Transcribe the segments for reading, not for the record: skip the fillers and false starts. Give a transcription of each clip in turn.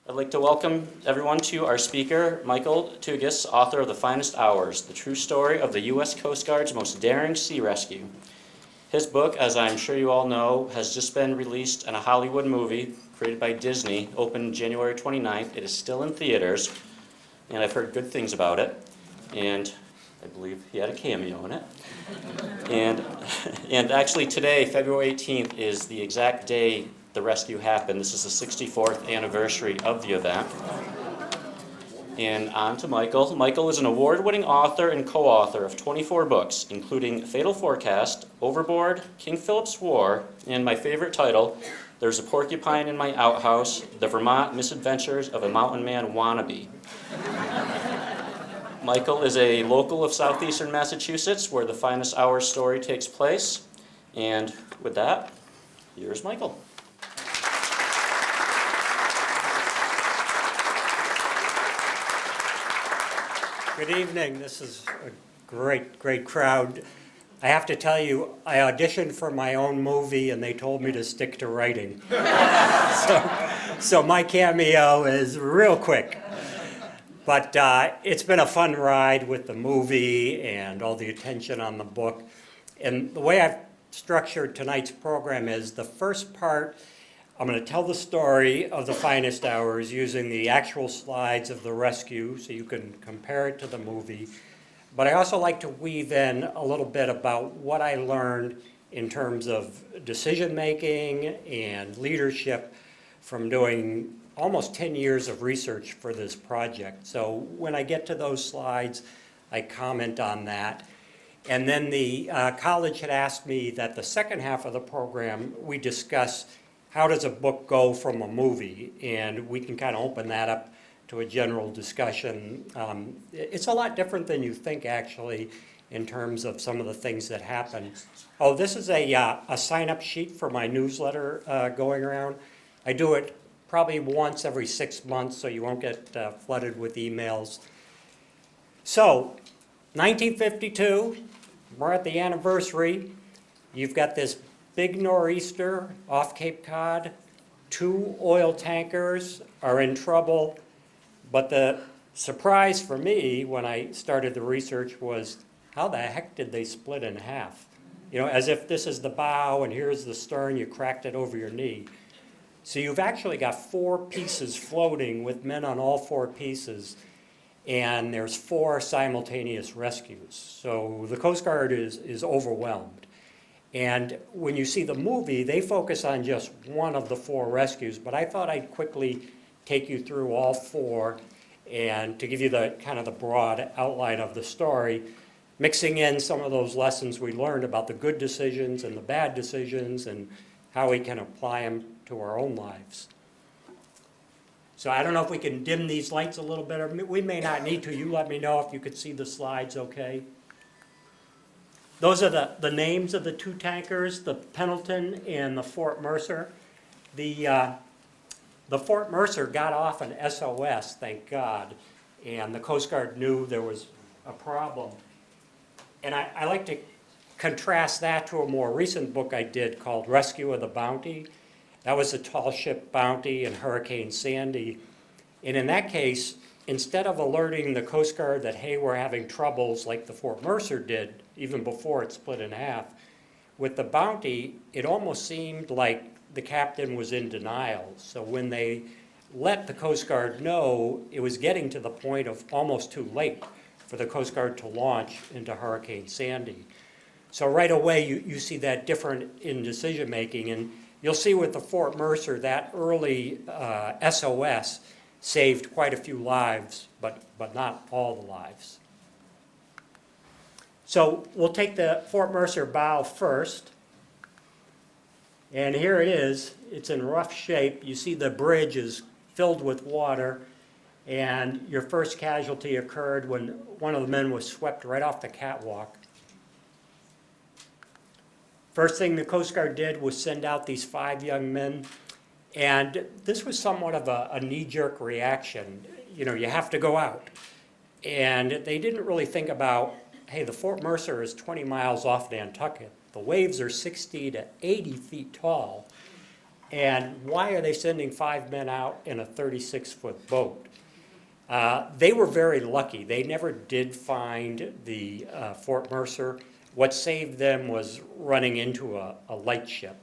I'd like to welcome everyone to our speaker, Michael Tugis, author of The Finest Hours, the true story of the U.S. Coast Guard's most daring sea rescue. His book, as I'm sure you all know, has just been released in a Hollywood movie created by Disney, opened January 29th. It is still in theaters, and I've heard good things about it, and I believe he had a cameo in it. And actually today, February 18th, is the exact day the rescue happened. This is the 64th anniversary of the event. And on to Michael. Michael is an award-winning author and co-author of 24 books, including Fatal Forecast, Overboard, King Philip's War, and my favorite title, There's a Porcupine in My Outhouse, The Vermont Misadventures of a Mountain Man Wannabe. Michael is a local of southeastern Massachusetts, where the Finest Hours story takes place. And with that, here's Michael. Good evening. This is a great crowd. I have to tell you, I auditioned for my own movie and they told me to stick to writing. So my cameo is real quick. But it's been a fun ride with the movie and all the attention on the book. And the way I've structured tonight's program is the first part, I'm going to tell the story of the Finest Hours using the actual slides of the rescue so you can compare it to the movie. But I also like to weave in a little bit about what I learned in terms of decision making and leadership from doing almost 10 years of research for this project. So when I get to those slides, I comment on that. And then the college had asked me that the second half of the program, we discuss how does a book go from a movie? And we can kind of open that up to a general discussion. It's a lot different than you think, actually, in terms of some of the things that happen. Oh, this is a sign-up sheet for my newsletter going around. I do it probably once every 6 months, so you won't get flooded with emails. So, 1952, we're at the anniversary. You've got this big nor'easter off Cape Cod. 2 oil tankers are in trouble. But the surprise for me when I started the research was, how the heck did they split in half? You know, as if this is the bow and here's the stern, you cracked it over your knee. So you've actually got 4 pieces floating with men on all 4 pieces, and there's 4 simultaneous rescues. So the Coast Guard is overwhelmed. And when you see the movie, they focus on just one of the 4 rescues, but I thought I'd quickly take you through all 4 and to give you the kind of the broad outline of the story, mixing in some of those lessons we learned about the good decisions and the bad decisions and how we can apply them to our own lives. So I don't know if we can dim these lights a little bit, or we may not need to. You let me know if you could see the slides okay. Those are the names of the 2 tankers, the Pendleton and the Fort Mercer. The Fort Mercer got off an SOS, thank God, and the Coast Guard knew there was a problem. And I like to contrast that to a more recent book I did called Rescue of the Bounty. That was a tall ship Bounty in Hurricane Sandy. And in that case, instead of alerting the Coast Guard that, hey, we're having troubles like the Fort Mercer did, even before it split in half, with the Bounty, it almost seemed like the captain was in denial. So when they let the Coast Guard know, it was getting to the point of almost too late for the Coast Guard to launch into Hurricane Sandy. So right away, you see that different in decision making. And you'll see with the Fort Mercer, that early SOS saved quite a few lives, but not all the lives. So we'll take the Fort Mercer bow first. And here it is. It's in rough shape. You see the bridge is filled with water. And your first casualty occurred when one of the men was swept right off the catwalk. First thing the Coast Guard did was send out these 5 young men. And this was somewhat of a knee-jerk reaction. You know, you have to go out. And they didn't really think about, hey, the Fort Mercer is 20 miles off Nantucket. The waves are 60 to 80 feet tall. And why are they sending 5 men out in a 36-foot boat? They were very lucky. They never did find the Fort Mercer. What saved them was running into a lightship.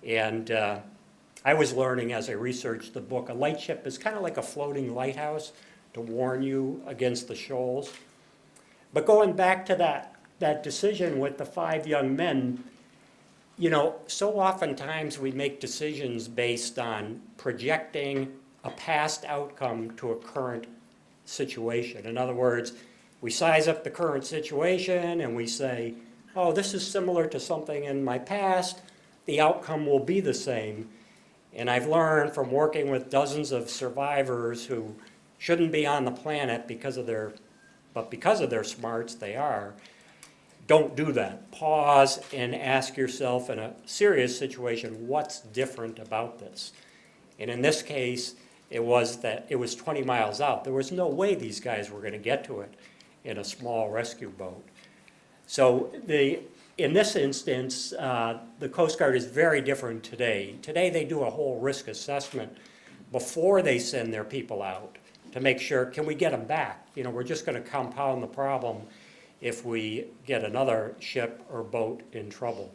And I was learning as I researched the book, a lightship is kind of like a floating lighthouse to warn you against the shoals. But going back to that decision with the 5 young men, you know, so oftentimes we make decisions based on projecting a past outcome to a current situation. In other words, we size up the current situation and we say, oh, this is similar to something in my past, the outcome will be the same. And I've learned from working with dozens of survivors who shouldn't be on the planet because of their smarts, they are. Don't do that. Pause and ask yourself in a serious situation, what's different about this? And in this case, it was that it was 20 miles out. There was no way these guys were going to get to it in a small rescue boat. So in this instance, the Coast Guard is very different today. Today they do a whole risk assessment before they send their people out to make sure, can we get them back? You know, we're just going to compound the problem if we get another ship or boat in trouble.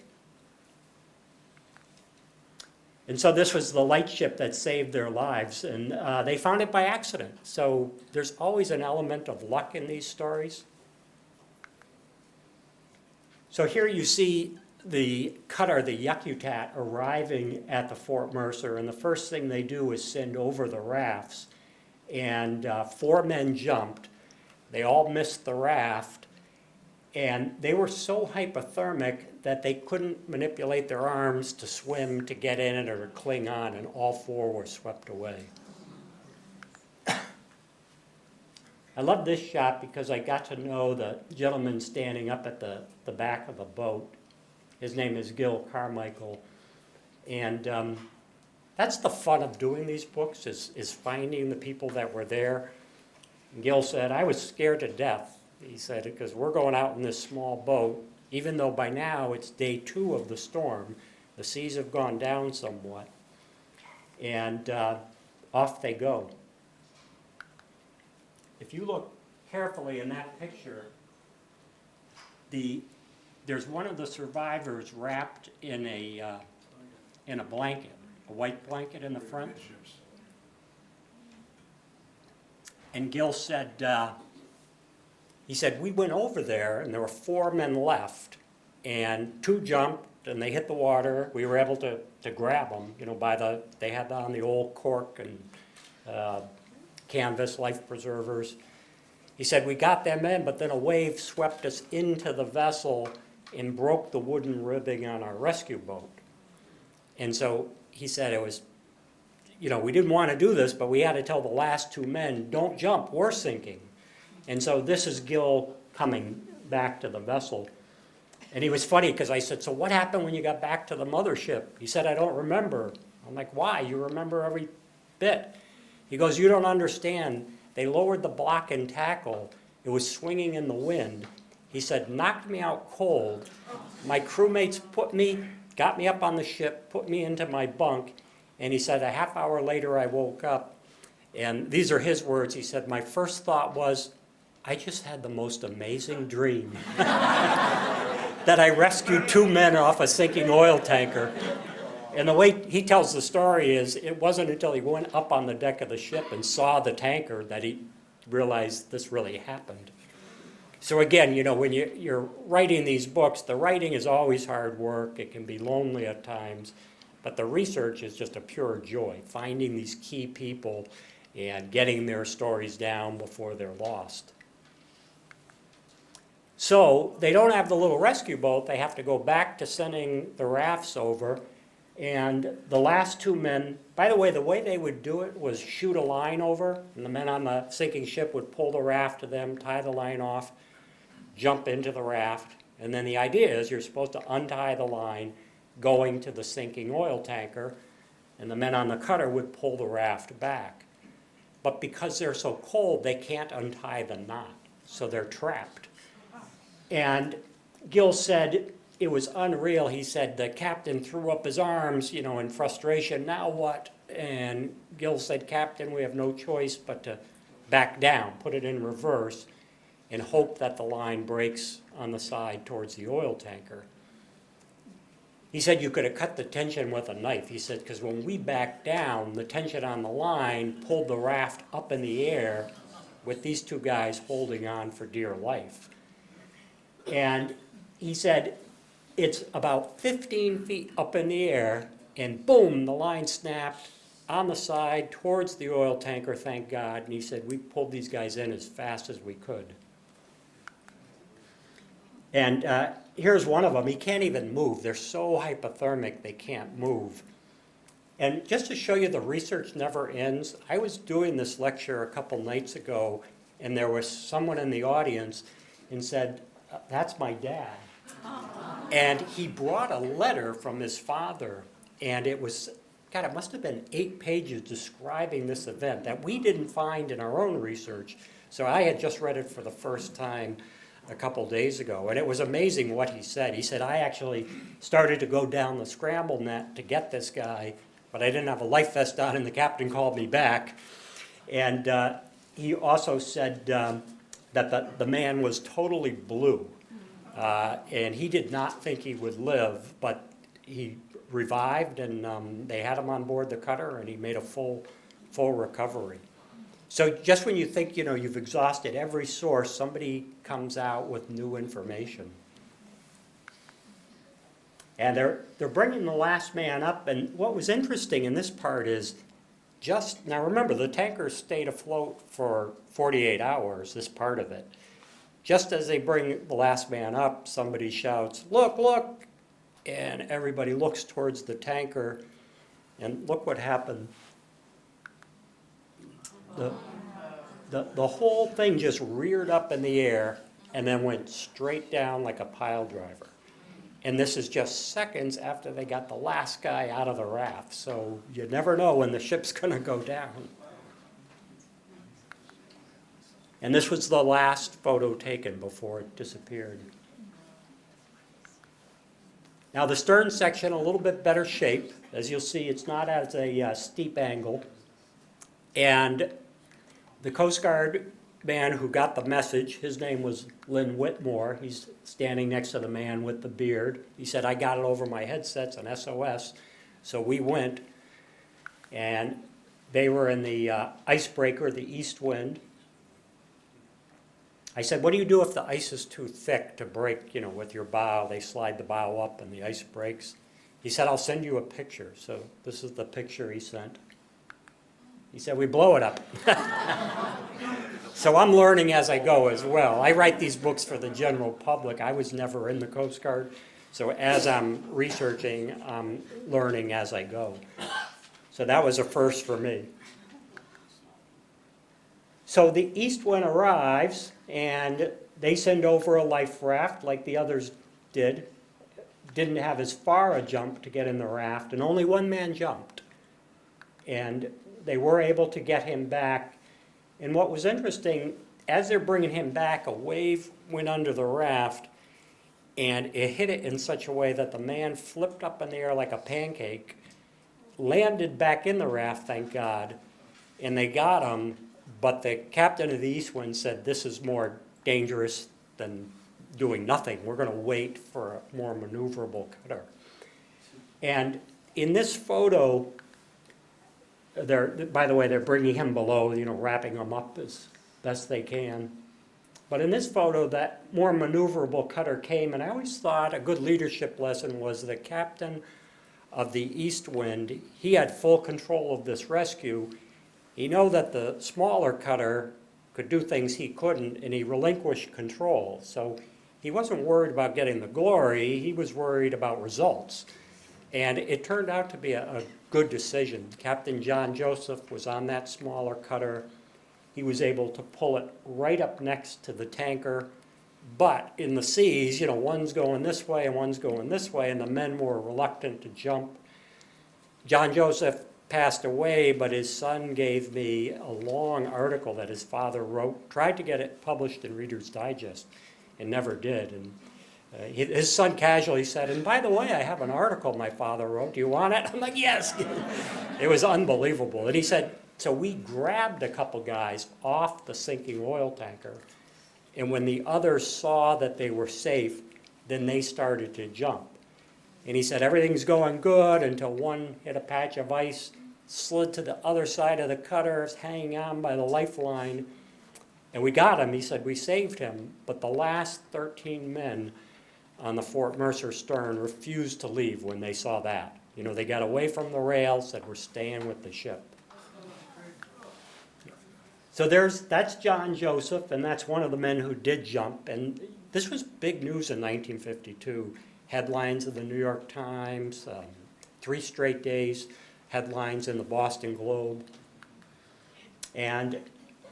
And so this was the lightship that saved their lives, and they found it by accident. So there's always an element of luck in these stories. So here you see the cutter, the Yakutat, arriving at the Fort Mercer, and the first thing they do is send over the rafts. And 4 men jumped. They all missed the raft, and they were so hypothermic that they couldn't manipulate their arms to swim, to get in it, or to cling on, and all 4 were swept away. I love this shot because I got to know the gentleman standing up at the back of the boat. His name is Gil Carmichael. And that's the fun of doing these books, is finding the people that were there. And Gil said, I was scared to death, he said, because we're going out in this small boat, even though by now it's day 2 of the storm. The seas have gone down somewhat. And off they go. If you look carefully in that picture, there's one of the survivors wrapped in a blanket, a white blanket in the front. And Gil said, he said, we went over there and there were 4 men left, and 2 jumped and they hit the water. We were able to grab them, you know, they had on the old cork and canvas life preservers. He said, we got them in, but then a wave swept us into the vessel and broke the wooden ribbing on our rescue boat. And so he said it was, you know, we didn't want to do this, but we had to tell the last 2 men, don't jump, we're sinking. And so this is Gil coming back to the vessel. And he was funny because I said, so what happened when you got back to the mothership? He said, I don't remember. I'm like, why? You remember every bit. He goes, you don't understand. They lowered the block and tackle. It was swinging in the wind. He said, knocked me out cold. My crewmates got me up on the ship, put me into my bunk, and he said a half hour later I woke up, and these are his words. He said, my first thought was, I just had the most amazing dream. That I rescued 2 men off a sinking oil tanker. And the way he tells the story is, it wasn't until he went up on the deck of the ship and saw the tanker that he realized this really happened. So again, you know, when you're writing these books, the writing is always hard work. It can be lonely at times, but the research is just a pure joy, finding these key people and getting their stories down before they're lost. So they don't have the little rescue boat. They have to go back to sending the rafts over. And the last 2 men, by the way they would do it was shoot a line over, and the men on the sinking ship would pull the raft to them, tie the line off, jump into the raft, and then the idea is you're supposed to untie the line going to the sinking oil tanker, and the men on the cutter would pull the raft back. But because they're so cold, they can't untie the knot, so they're trapped. And Gil said, it was unreal. He said the captain threw up his arms, in frustration. Now what? And Gil said, Captain, we have no choice but to back down, put it in reverse, and hope that the line breaks on the side towards the oil tanker. He said you could have cut the tension with a knife. He said, because when we backed down, the tension on the line pulled the raft up in the air with these two guys holding on for dear life. And he said, it's about 15 feet up in the air, and boom, the line snapped on the side towards the oil tanker, thank God. And he said, we pulled these guys in as fast as we could. And here's one of them. He can't even move. They're so hypothermic, they can't move. And just to show you the research never ends, I was doing this lecture a couple nights ago, and there was someone in the audience and said, that's my dad. And he brought a letter from his father, and it was, God, it must have been 8 pages describing this event that we didn't find in our own research. So I had just read it for the first time a couple days ago, and it was amazing what he said. He said, I actually started to go down the scramble net to get this guy, but I didn't have a life vest on, and the captain called me back. And he also said that the man was totally blue, and he did not think he would live, but he revived, and they had him on board the cutter, and he made a full recovery. So just when you think, you've exhausted every source, somebody comes out with new information. And they're bringing the last man up, and what was interesting in this part is now remember, the tanker stayed afloat for 48 hours, this part of it. Just as they bring the last man up, somebody shouts, look, look, and everybody looks towards the and look what happened. The whole thing just reared up in the air and then went straight down like a pile driver. And this is just seconds after they got the last guy out of the raft. So you never know when the ship's going to go down. And this was the last photo taken before it disappeared. Now the stern section, a little bit better shape. As you'll see, it's not at a steep angle. And the Coast Guard man who got the message, his name was Lynn Whitmore. He's standing next to the man with the beard. He said, I got it over my headsets on SOS. So we went, and they were in the icebreaker, the east wind. I said, what do you do if the ice is too thick to break, with your bow? They slide the bow up and the ice breaks. He said, I'll send you a picture. So this is the picture he sent. He said, we blow it up. So I'm learning as I go as well. I write these books for the general public. I was never in the Coast Guard. So as I'm researching, I'm learning as I go. So that was a first for me. So the east wind arrives, and they send over a life raft like the others did. Didn't have as far a jump to get in the raft, and only one man jumped. And they were able to get him back. And what was interesting, as they're bringing him back, a wave went under the raft, and it hit it in such a way that the man flipped up in the air like a pancake, landed back in the raft, thank God, and they got him. But the captain of the East Wind said, this is more dangerous than doing nothing. We're going to wait for a more maneuverable cutter. And in this photo, by the way, they're bringing him below, wrapping him up as best they can. But in this photo, that more maneuverable cutter came, and I always thought a good leadership lesson was the captain of the East Wind. He had full control of this rescue. He knew that the smaller cutter could do things he couldn't, and he relinquished control. So he wasn't worried about getting the glory, he was worried about results. And it turned out to be a good decision. Captain John Joseph was on that smaller cutter. He was able to pull it right up next to the tanker. But in the seas, one's going this way and one's going this way, and the men were reluctant to jump. John Joseph passed away, but his son gave me a long article that his father wrote, tried to get it published in Reader's Digest, and never did. And His son casually said, and by the way, I have an article my father wrote. Do you want it? I'm like, yes. It was unbelievable. And he said, so we grabbed a couple guys off the sinking oil tanker, and when the others saw that they were safe, then they started to jump. And he said, everything's going good until one hit a patch of ice, slid to the other side of the cutter, hanging on by the lifeline, and we got him. He said, we saved him, but the last 13 men on the Fort Mercer stern refused to leave when they saw that. You know, they got away from the rail, said, we're staying with the ship. So that's John Joseph, and that's one of the men who did jump. And this was big news in 1952. Headlines of the New York Times, 3 straight days, headlines in the Boston Globe, and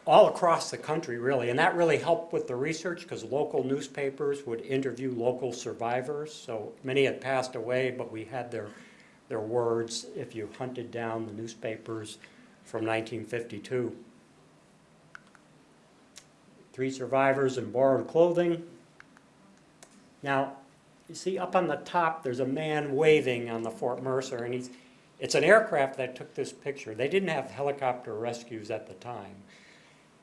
all across the country, really. And that really helped with the research because local newspapers would interview local survivors. So many had passed away, but we had their words if you hunted down the newspapers from 1952. 3 survivors in borrowed clothing. Now, you see up on the top, there's a man waving on the Fort Mercer, and it's an aircraft that took this picture. They didn't have helicopter rescues at the time,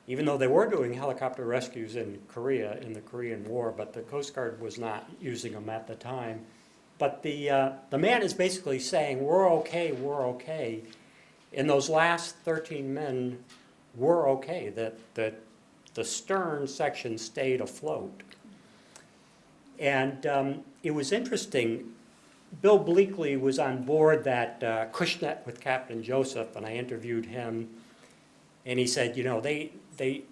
even though they were doing helicopter rescues in Korea, in the Korean War, but the Coast Guard was not using them at the time. But the man is basically saying, we're okay, we're okay. And those last 13 men were okay, that the stern section stayed afloat. And it was interesting, Bill Bleakley was on board that Cushnet with Captain Joseph, and I interviewed him, and he said, you know, they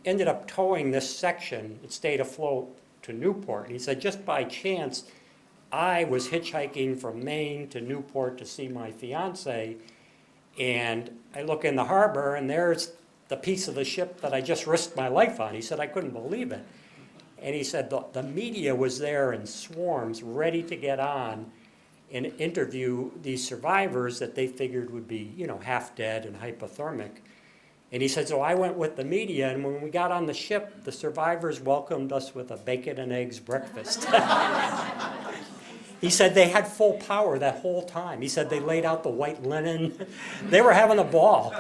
ended up towing this section, it stayed afloat to Newport, and he said, just by chance, I was hitchhiking from Maine to Newport to see my fiance, and I look in the harbor, and there's the piece of the ship that I just risked my life on. He said, I couldn't believe it. And he said the media was there in swarms, ready to get on and interview these survivors that they figured would be, you know, half dead and hypothermic. And he said, so I went with the media, and when we got on the ship, the survivors welcomed us with a bacon and eggs breakfast. He said they had full power that whole time. He said they laid out the white linen. They were having a ball.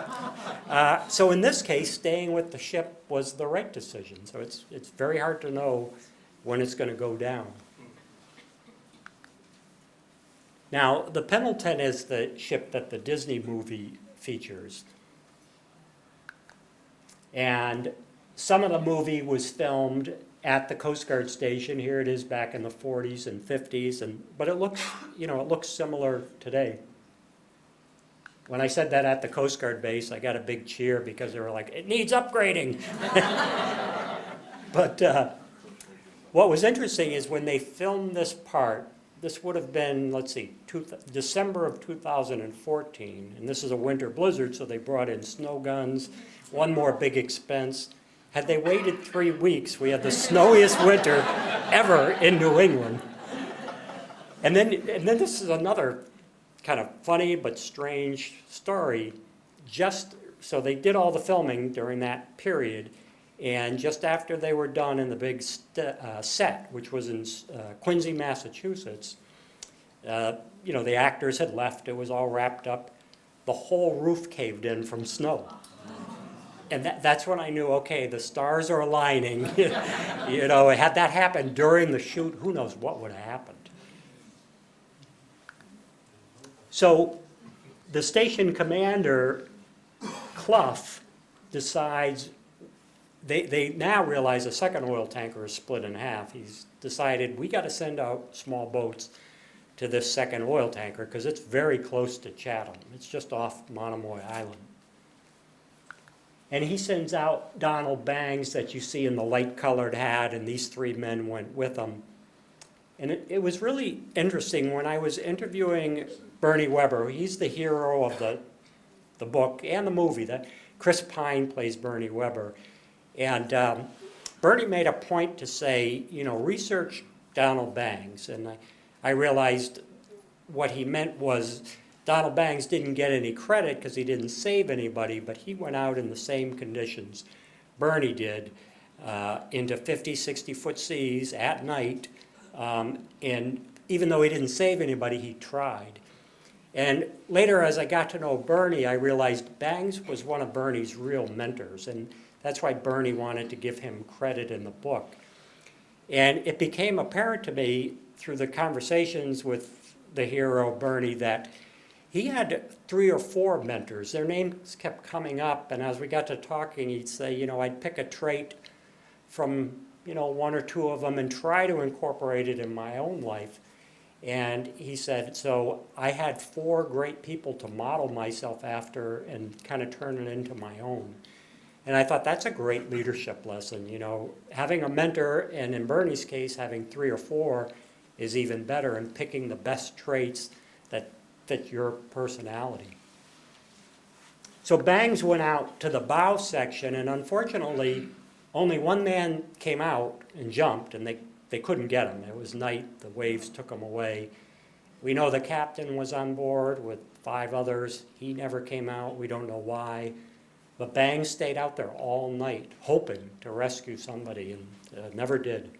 So in this case, staying with the ship was the right decision. So it's very hard to know when it's going to go down. Now, the Pendleton is the ship that the Disney movie features. And some of the movie was filmed at the Coast Guard station. Here it is back in the 40s and 50s, but it looks, you know, it looks similar today. When I said that at the Coast Guard base, I got a big cheer because they were like, it needs upgrading. But what was interesting is when they filmed this part, this would have been, let's see, December of 2014, and this is a winter blizzard, so they brought in snow guns, one more big expense. Had they waited 3 weeks, we had the snowiest winter ever in New England. And then this is another kind of funny but strange story. So they did all the filming during that period, and just after they were done in the big set, which was in Quincy, Massachusetts, you know, the actors had left, it was all wrapped up. The whole roof caved in from snow. And that's when I knew, okay, the stars are aligning. You know, had that happened during the shoot, who knows what would have happened. So the station commander, Clough, decides, they now realize the second oil tanker is split in half. He's decided, we got to send out small boats to this second oil tanker because it's very close to Chatham. It's just off Monomoy Island. And he sends out Donald Bangs that you see in the light-colored hat, and these 3 men went with him. And it was really interesting when I was interviewing Bernie Weber. He's the hero of the book and the movie. That Chris Pine plays Bernie Weber. And Bernie made a point to say, you know, research Donald Bangs. And I realized what he meant was Donald Bangs didn't get any credit because he didn't save anybody, but he went out in the same conditions Bernie did into 50, 60-foot seas at night And even though he didn't save anybody, he tried. And later, as I got to know Bernie, I realized Bangs was one of Bernie's real mentors, and that's why Bernie wanted to give him credit in the book. And it became apparent to me through the conversations with the hero, Bernie, that he had 3 or 4 mentors. Their names kept coming up, and as we got to talking, he'd say, you know, I'd pick a trait from, you know, 1 or 2 of them and try to incorporate it in my own life. And he said, so I had 4 great people to model myself after and kind of turn it into my own. And I thought that's a great leadership lesson, you know, having a mentor, and in Bernie's case, having 3 or 4 is even better, and picking the best traits that fit your personality. So Bangs went out to the bow section, and unfortunately, only one man came out and jumped, and they couldn't get him. It was night, the waves took him away. We know the captain was on board with 5 others. He never came out, we don't know why. But Bangs stayed out there all night, hoping to rescue somebody, and never did.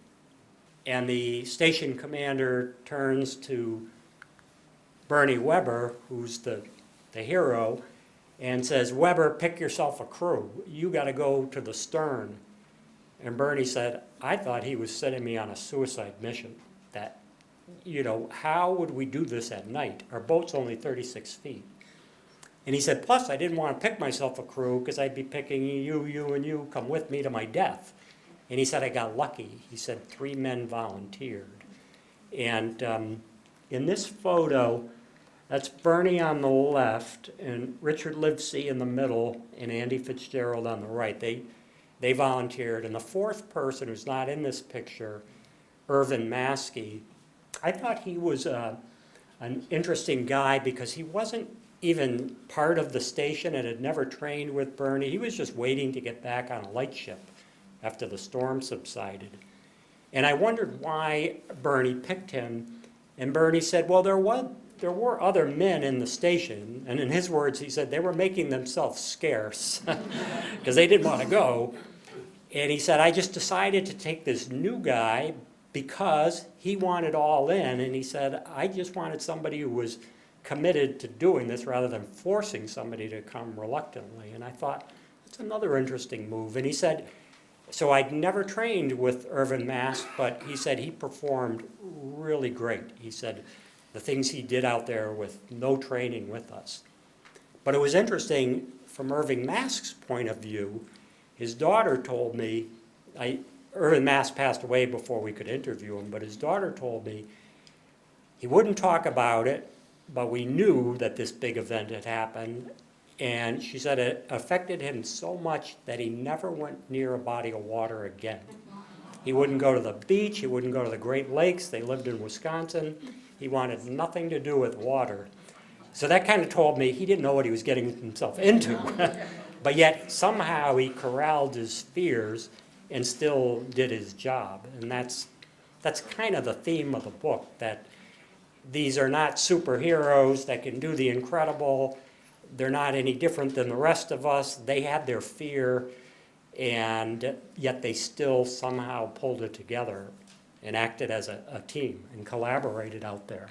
And the station commander turns to Bernie Weber, who's the hero, and says, Weber, pick yourself a crew. You got to go to the stern. And Bernie said, I thought he was sending me on a suicide mission. That, you know, how would we do this at night? Our boat's only 36 feet. And he said, plus I didn't want to pick myself a crew because I'd be picking you, and you, come with me to my death. And he said, I got lucky. He said 3 men volunteered. And in this photo, that's Bernie on the left, and Richard Livesey in the middle, and Andy Fitzgerald on the right. They volunteered. And the 4th person who's not in this picture, Irvin Maskey, I thought he was an interesting guy because he wasn't even part of the station and had never trained with Bernie. He was just waiting to get back on a lightship after the storm subsided. And I wondered why Bernie picked him. And Bernie said, well, there were other men in the station. And in his words, he said they were making themselves scarce because they didn't want to go. And he said, I just decided to take this new guy because he wanted all in. And he said, I just wanted somebody who was committed to doing this rather than forcing somebody to come reluctantly. And I thought, that's another interesting move. And he said, so I'd never trained with Irvin Mask, but he said he performed really great. He said the things he did out there with no training with us. But it was interesting from Irvin Mask's point of view. His daughter told me, Irvin Mask passed away before we could interview him, but his daughter told me he wouldn't talk about it, but we knew that this big event had happened, and she said it affected him so much that he never went near a body of water again. He wouldn't go to the beach, he wouldn't go to the Great Lakes. They lived in Wisconsin. He wanted nothing to do with water. So that kind of told me he didn't know what he was getting himself into. But yet somehow he corralled his fears and still did his job. And that's kind of the theme of the book, that these are not superheroes that can do the incredible. They're not any different than the rest of us. They had their fear, and yet they still somehow pulled it together and acted as a team and collaborated out there.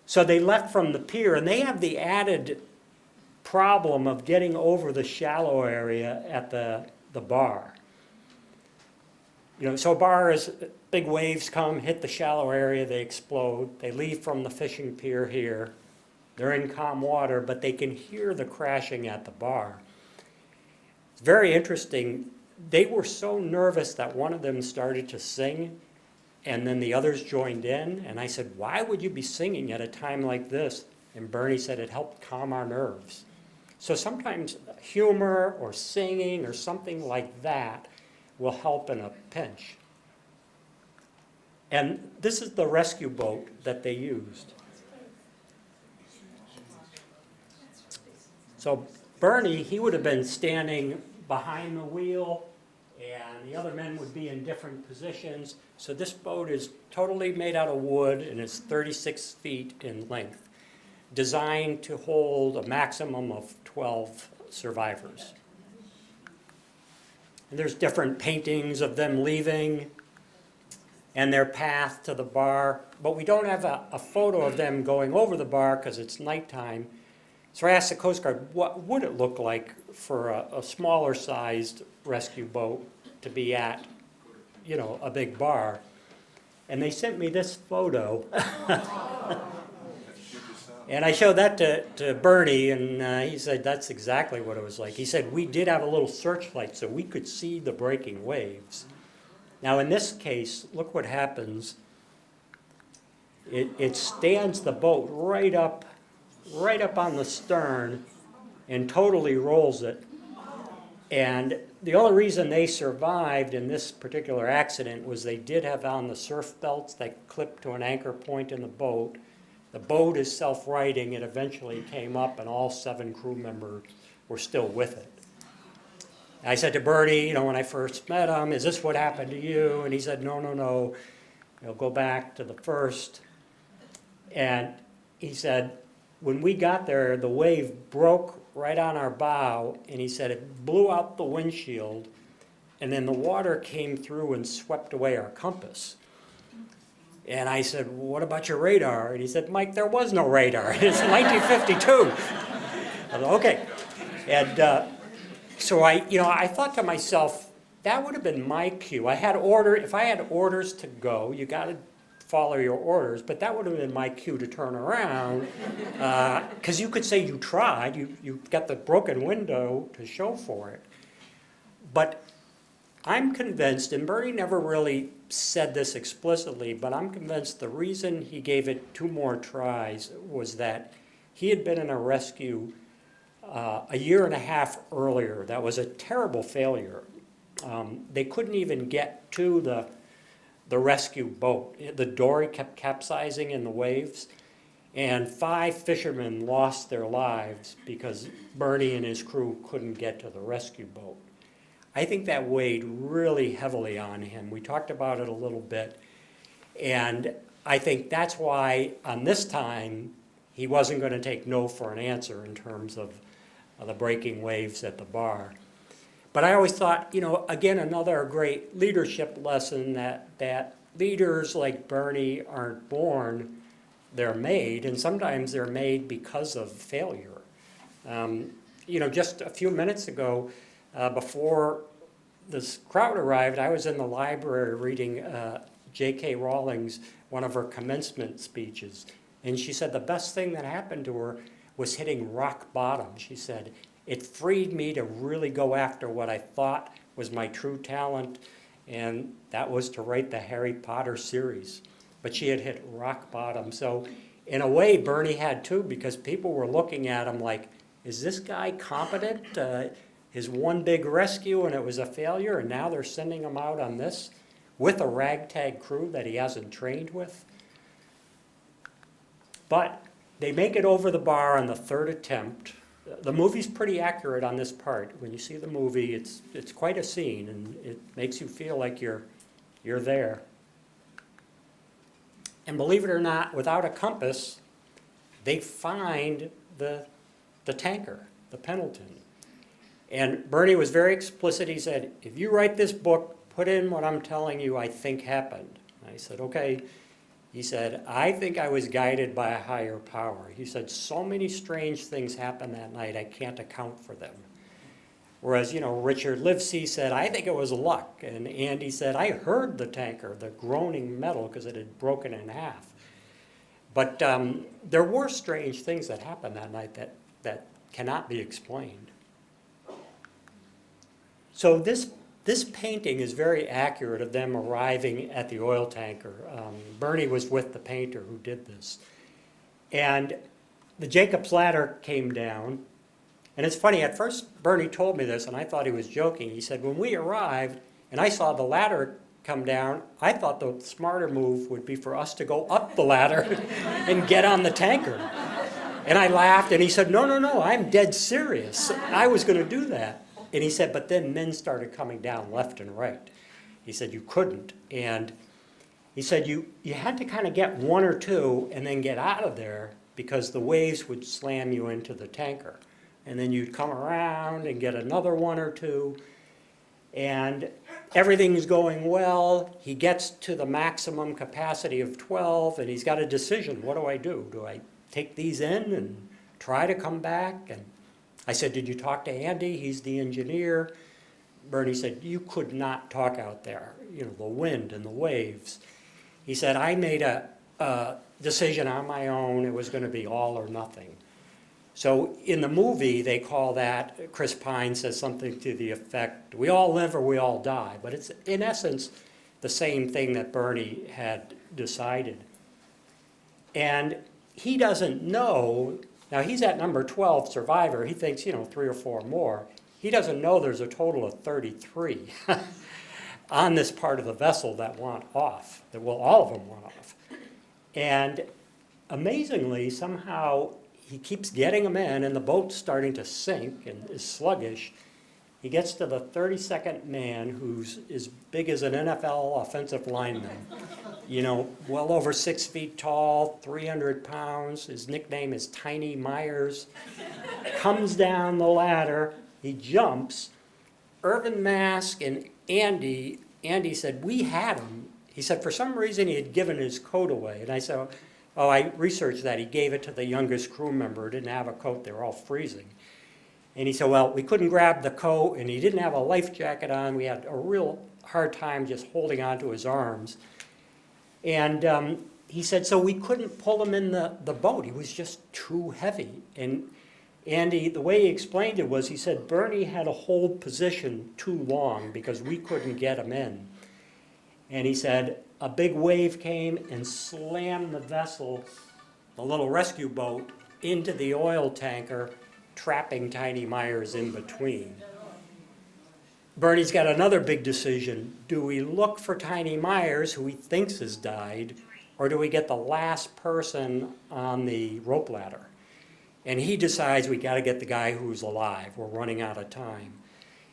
So they left from the pier, and they have the added problem of getting over the shallow area at the bar. You know, so bar is, big waves come, hit the shallow area, they explode. They leave from the fishing pier here. They're in calm water, but they can hear the crashing at the bar. It's very interesting. They were so nervous that one of them started to sing, and then the others joined in. And I said, why would you be singing at a time like this? And Bernie said it helped calm our nerves. So sometimes humor or singing or something like that will help in a pinch. And this is the rescue boat that they used. So Bernie, he would have been standing behind the wheel, and the other men would be in different positions. So this boat is totally made out of wood, and it's 36 feet in length, designed to hold a maximum of 12 survivors. And there's different paintings of them leaving. and their path to the bar, but we don't have a photo of them going over the bar because it's nighttime. So I asked the Coast Guard, what would it look like for a smaller sized rescue boat to be at, you know, a big bar? And they sent me this photo. And I showed that to Bernie, and he said that's exactly what it was like. He said we did have a little searchlight so we could see the breaking waves. Now in this case, look what happens. It stands the boat right up on the stern and totally rolls it. And the only reason they survived in this particular accident was they did have on the surf belts that clipped to an anchor point in the boat. The boat is self-righting. It eventually came up and all 7 crew members were still with it. I said to Bernie, you know, when I first met him, is this what happened to you? And he said, no, no, no. You'll go back to the first. And he said, when we got there, the wave broke right on our bow, and he said it blew out the windshield, and then the water came through and swept away our compass. And I said, what about your radar? And he said, Mike, there was no radar. It's 1952. I said, okay. And so I thought to myself, that would have been my cue. If I had orders to go, you got to follow your orders, but that would have been my cue to turn around, because you could say you tried, you got the broken window to show for it. But I'm convinced, and Bernie never really said this explicitly, but I'm convinced the reason he gave it 2 more tries was that he had been in a rescue a year and a half earlier. That was a terrible failure. They couldn't even get to the rescue boat. The dory kept capsizing in the waves, and 5 fishermen lost their lives because Bernie and his crew couldn't get to the rescue boat. I think that weighed really heavily on him. We talked about it a little bit, and I think that's why on this time he wasn't going to take no for an answer in terms of the breaking waves at the bar. But I always thought, you know, again, another great leadership lesson that leaders like Bernie aren't born, they're made, and sometimes they're made because of failure. You know, just a few minutes ago, before this crowd arrived, I was in the library reading J.K. Rowling's, one of her commencement speeches, and she said the best thing that happened to her was hitting rock bottom. She said, it freed me to really go after what I thought was my true talent, and that was to write the Harry Potter series. But she had hit rock bottom. So in a way, Bernie had too, because people were looking at him like, is this guy competent? His one big rescue and it was a failure, and now they're sending him out on this with a ragtag crew that he hasn't trained with. But they make it over the bar on the 3rd attempt. The movie's pretty accurate on this part. When you see the movie, it's quite a scene, and it makes you feel like you're there. And believe it or not, without a compass, they find the tanker, the Pendleton. And Bernie was very explicit. He said, if you write this book, put in what I'm telling you I think happened. I said, okay. He said, I think I was guided by a higher power. He said, so many strange things happened that night, I can't account for them. Whereas, you know, Richard Livesey said, I think it was luck. And Andy said, I heard the tanker, the groaning metal, because it had broken in half. But there were strange things that happened that night that cannot be explained. So this painting is very accurate of them arriving at the oil tanker. Bernie was with the painter who did this. And the Jacob's ladder came down. And it's funny, at first Bernie told me this, and I thought he was joking. He said, when we arrived and I saw the ladder come down, I thought the smarter move would be for us to go up the ladder and get on the tanker. And I laughed, and he said, no, no, no, I'm dead serious. I was going to do that. And he said, but then men started coming down left and right. He said, you couldn't. And he said, you had to kind of get 1 or 2 and then get out of there because the waves would slam you into the tanker. And then you'd come around and get another 1 or 2. And everything's going well. He gets to the maximum capacity of 12, and he's got a decision. What do I do? Do I take these in and try to come back? And I said, did you talk to Andy? He's the engineer. Bernie said, you could not talk out there. You know, the wind and the waves. He said, I made a decision on my own. It was going to be all or nothing. So in the movie, they call that, Chris Pine says something to the effect, we all live or we all die. But it's, in essence, the same thing that Bernie had decided. And he doesn't know, now he's at number 12 survivor. He thinks, you know, 3 or 4 more. He doesn't know there's a total of 33 on this part of the vessel that want off, that well, all of them want off. And amazingly, somehow, he keeps getting them in, and the boat's starting to sink and is sluggish. He gets to the 32nd man, who's as big as an NFL offensive lineman. You know, well over 6 feet tall, 300 pounds. His nickname is Tiny Myers. Comes down the ladder. He jumps. Irvin Mask and Andy said, we had him. He said, for some reason, he had given his coat away. And I said, oh, I researched that. He gave it to the youngest crew member, didn't have a coat, they were all freezing. And he said, well, we couldn't grab the coat, and he didn't have a life jacket on. We had a real hard time just holding on to his arms. And he said, so we couldn't pull him in the boat. He was just too heavy. And Andy, the way he explained it was, he said, Bernie had to hold position too long because we couldn't get him in. And he said, a big wave came and slammed the vessel, the little rescue boat, into the oil tanker, trapping Tiny Myers in between. Bernie's got another big decision. Do we look for Tiny Myers, who he thinks has died, or do we get the last person on the rope ladder? And he decides we got to get the guy who's alive. We're running out of time.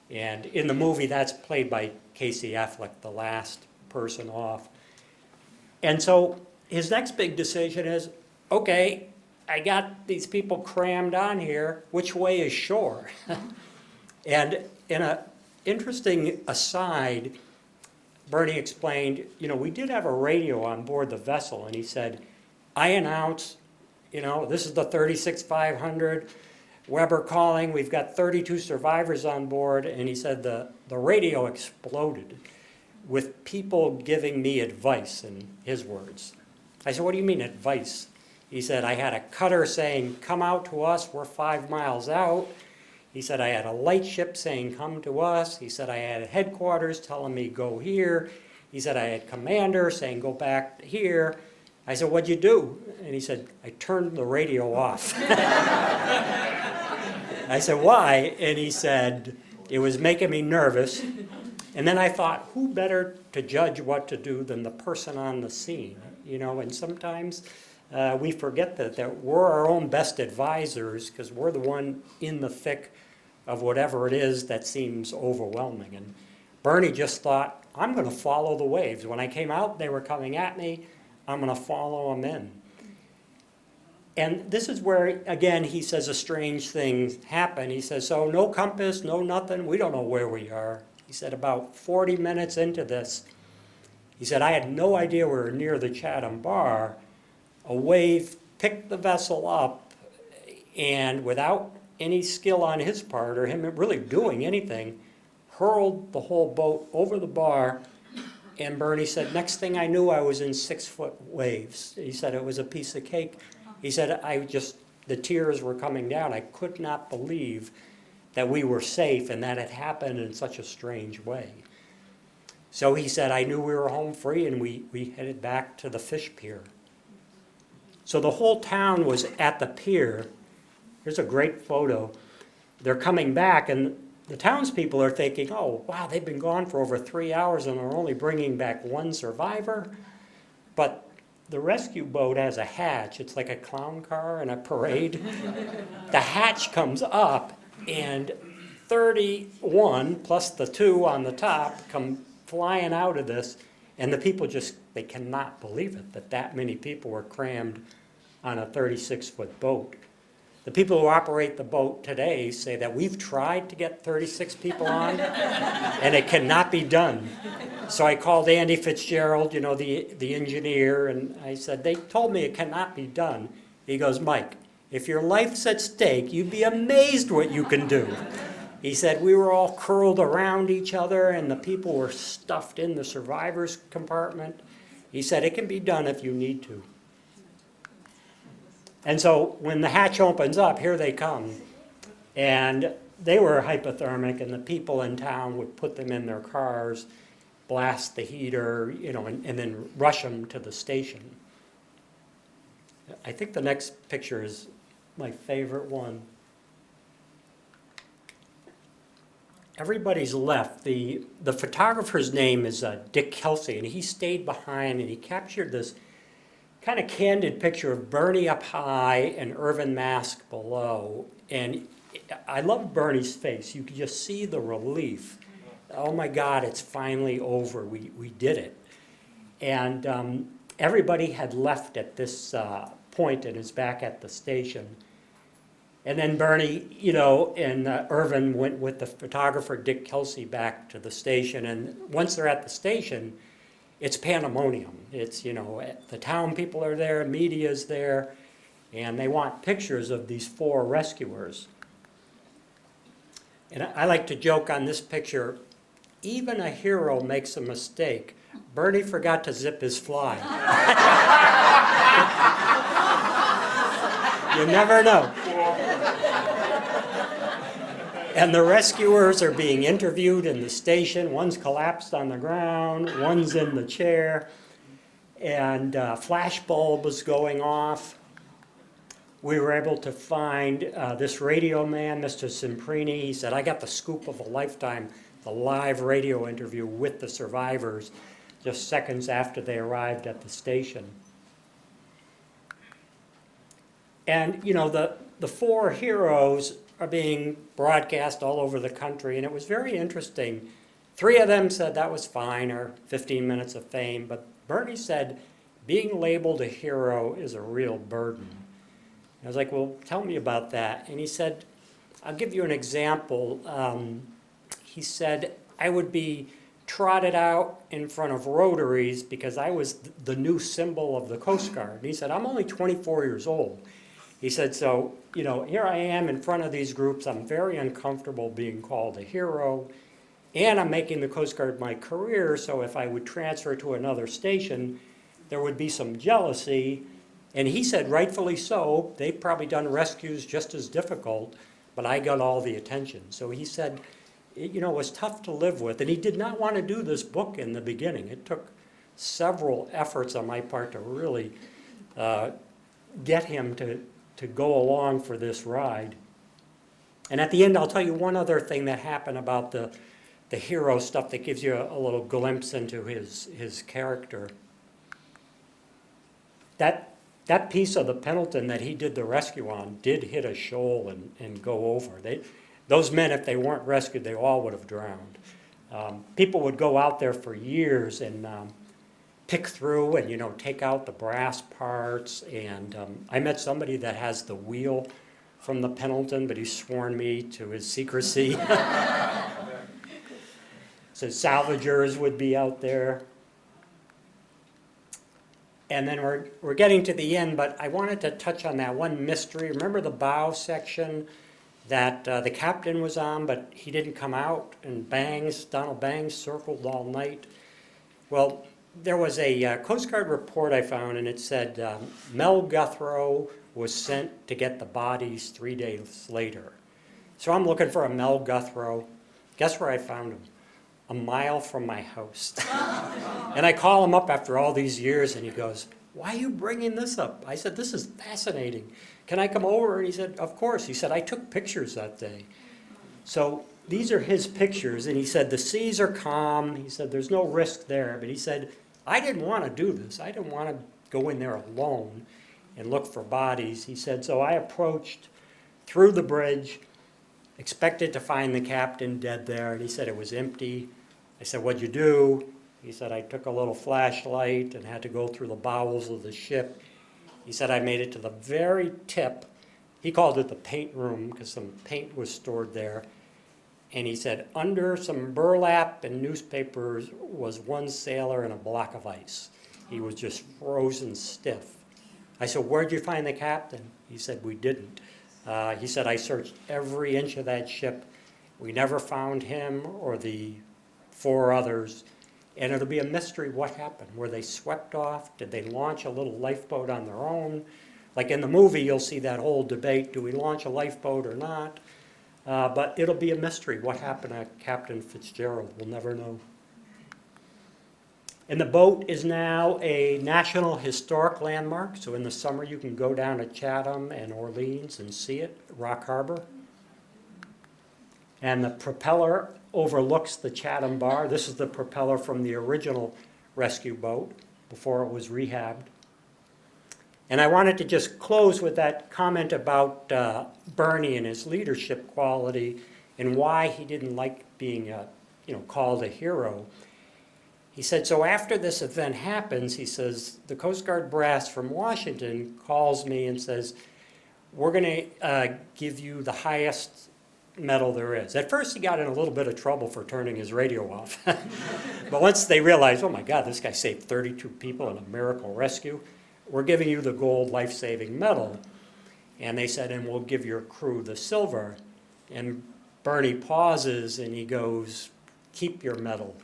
And in the movie, that's played by Casey Affleck, the last person off. And so his next big decision is, okay, I got these people crammed on here, which way is shore? And in an interesting aside, Bernie explained, you know, we did have a radio on board the vessel, and he said, I announce, you know, this is the 36-500, Weber calling, we've got 32 survivors on board, and he said the radio exploded with people giving me advice, in his words. I said, what do you mean advice? He said, I had a cutter saying, come out to us, we're 5 miles out. He said, I had a light ship saying, come to us. He said, I had headquarters telling me, go here. He said, I had commander saying, go back here. I said, what'd you do? And he said, I turned the radio off. I said, why? And he said, it was making me nervous. And then I thought, who better to judge what to do than the person on the scene? You know, and sometimes we forget that we're our own best advisors because we're the one in the thick of whatever it is that seems overwhelming. And Bernie just thought, I'm going to follow the waves. When I came out, they were coming at me. I'm going to follow them in. And this is where, again, he says a strange thing happened. He says, so no compass, no nothing. We don't know where we are. He said about 40 minutes into this, he said, I had no idea we were near the Chatham Bar. A wave picked the vessel up, and without any skill on his part or him really doing anything, hurled the whole boat over the bar. And Bernie said, next thing I knew, I was in 6-foot waves. He said it was a piece of cake. He said, the tears were coming down. I could not believe that we were safe and that it happened in such a strange way. So he said, I knew we were home free, and we headed back to the fish pier. So the whole town was at the pier. Here's a great photo. They're coming back, and the townspeople are thinking, oh, wow, they've been gone for over 3 hours and are only bringing back 1 survivor. But the rescue boat has a hatch. It's like a clown car in a parade. The hatch comes up, and 31 plus the 2 on the top come flying out of this, and the people they cannot believe it, that many people were crammed on a 36-foot boat. The people who operate the boat today say that we've tried to get 36 people on, and it cannot be done. So I called Andy Fitzgerald, you know, the engineer, and I said, they told me it cannot be done. He goes, Mike, if your life's at stake, you'd be amazed what you can do. He said, we were all curled around each other, and the people were stuffed in the survivors compartment. He said, it can be done if you need to. And so when the hatch opens up, here they come. And they were hypothermic, and the people in town would put them in their cars, blast the heater, you know, and then rush them to the station. I think the next picture is my favorite one. Everybody's left. The photographer's name is Dick Kelsey, and he stayed behind, and he captured this kind of candid picture of Bernie up high and Irvin Mask below. And I love Bernie's face. You could just see the relief. Oh my God, it's finally over. We did it. And everybody had left at this point and is back at the station. And then Bernie, you know, and Irvin went with the photographer Dick Kelsey back to the station. And once they're at the station, it's pandemonium. It's, you know, the town people are there, media's there, and they want pictures of these 4 rescuers. And I like to joke on this picture, even a hero makes a mistake. Bernie forgot to zip his fly. You never know. And the rescuers are being interviewed in the station. One's collapsed on the ground, one's in the chair, and a flash bulb was going off. We were able to find this radio man, Mr. Cimprini. He said, I got the scoop of a lifetime, the live radio interview with the survivors just seconds after they arrived at the station. And, you know, the 4 heroes are being broadcast all over the country, and it was very interesting. 3 of them said that was fine, or 15 minutes of fame, but Bernie said being labeled a hero is a real burden. I was like, well, tell me about that. And he said, I'll give you an example. He said, I would be trotted out in front of rotaries because I was the new symbol of the Coast Guard. And he said, I'm only 24 years old. He said, so, you know, here I am in front of these groups. I'm very uncomfortable being called a hero, and I'm making the Coast Guard my career, so if I would transfer to another station, there would be some jealousy. And he said, rightfully so, they've probably done rescues just as difficult, but I got all the attention. So he said, you know, it was tough to live with, and he did not want to do this book in the beginning. It took several efforts on my part to really get him to go along for this ride. And at the end, I'll tell you one other thing that happened about the hero stuff that gives you a little glimpse into his character. That piece of the Pendleton that he did the rescue on did hit a shoal and go over. Those men, if they weren't rescued, they all would have drowned. People would go out there for years and pick through and, you know, take out the brass parts. And I met somebody that has the wheel from the Pendleton, but he's sworn me to his secrecy. So salvagers would be out there. And then we're getting to the end, but I wanted to touch on that one mystery. Remember the bow section that the captain was on, but he didn't come out, and Donald Bangs circled all night? Well, there was a Coast Guard report I found, and it said Mel Guthrow was sent to get the bodies 3 days later. So I'm looking for a Mel Guthrow. Guess where I found him? A mile from my house. And I call him up after all these years, and he goes, why are you bringing this up? I said, this is fascinating. Can I come over? And he said, of course. He said, I took pictures that day. So these are his pictures, and he said, the seas are calm. He said, there's no risk there. But he said, I didn't want to do this. I didn't want to go in there alone and look for bodies. He said, so I approached through the bridge, expected to find the captain dead there, and he said it was empty. I said, what'd you do? He said, I took a little flashlight and had to go through the bowels of the ship. He said, I made it to the very tip he called it the paint room because some paint was stored there. And he said, under some burlap and newspapers was one sailor and a block of ice. He was just frozen stiff. I said, where'd you find the captain? He said, we didn't. He said, I searched every inch of that ship. We never found him or the 4 others. And it'll be a mystery what happened. Were they swept off? Did they launch a little lifeboat on their own? Like in the movie, you'll see that whole debate, do we launch a lifeboat or not? But it'll be a mystery what happened to Captain Fitzgerald. We'll never know. And the boat is now a National Historic Landmark. So in the summer, you can go down to Chatham and Orleans and see it, Rock Harbor. And the propeller overlooks the Chatham Bar. This is the propeller from the original rescue boat before it was rehabbed. And I wanted to just close with that comment about Bernie and his leadership quality and why he didn't like being called a hero. He said, so after this event happens, he says, the Coast Guard brass from Washington calls me and says, we're going to give you the highest medal there is. At first he got in a little bit of trouble for turning his radio off. But once they realized, oh my God, this guy saved 32 people in a miracle rescue, we're giving you the gold life-saving medal. And they said, and we'll give your crew the silver. And Bernie pauses and he goes, keep your medal.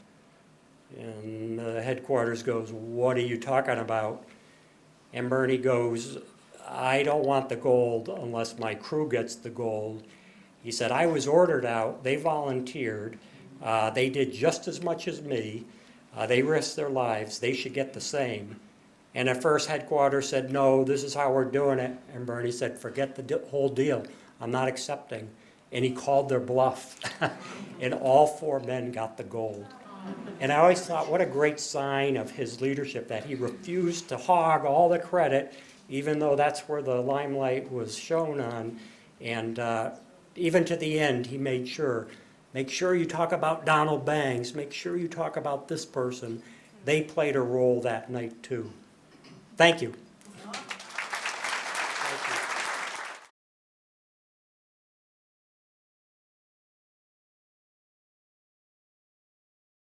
And the headquarters goes, what are you talking about? And Bernie goes, I don't want the gold unless my crew gets the gold. He said, I was ordered out, they volunteered, they did just as much as me, they risked their lives, they should get the same. And at first headquarters said, no, this is how we're doing it. And Bernie said, forget the whole deal, I'm not accepting. And he called their bluff. And all 4 men got the gold. And I always thought, what a great sign of his leadership, that he refused to hog all the credit, even though that's where the limelight was shown on. And even to the end, he made sure, make sure you talk about Donald Banks, make sure you talk about this person. They played a role that night too. Thank you.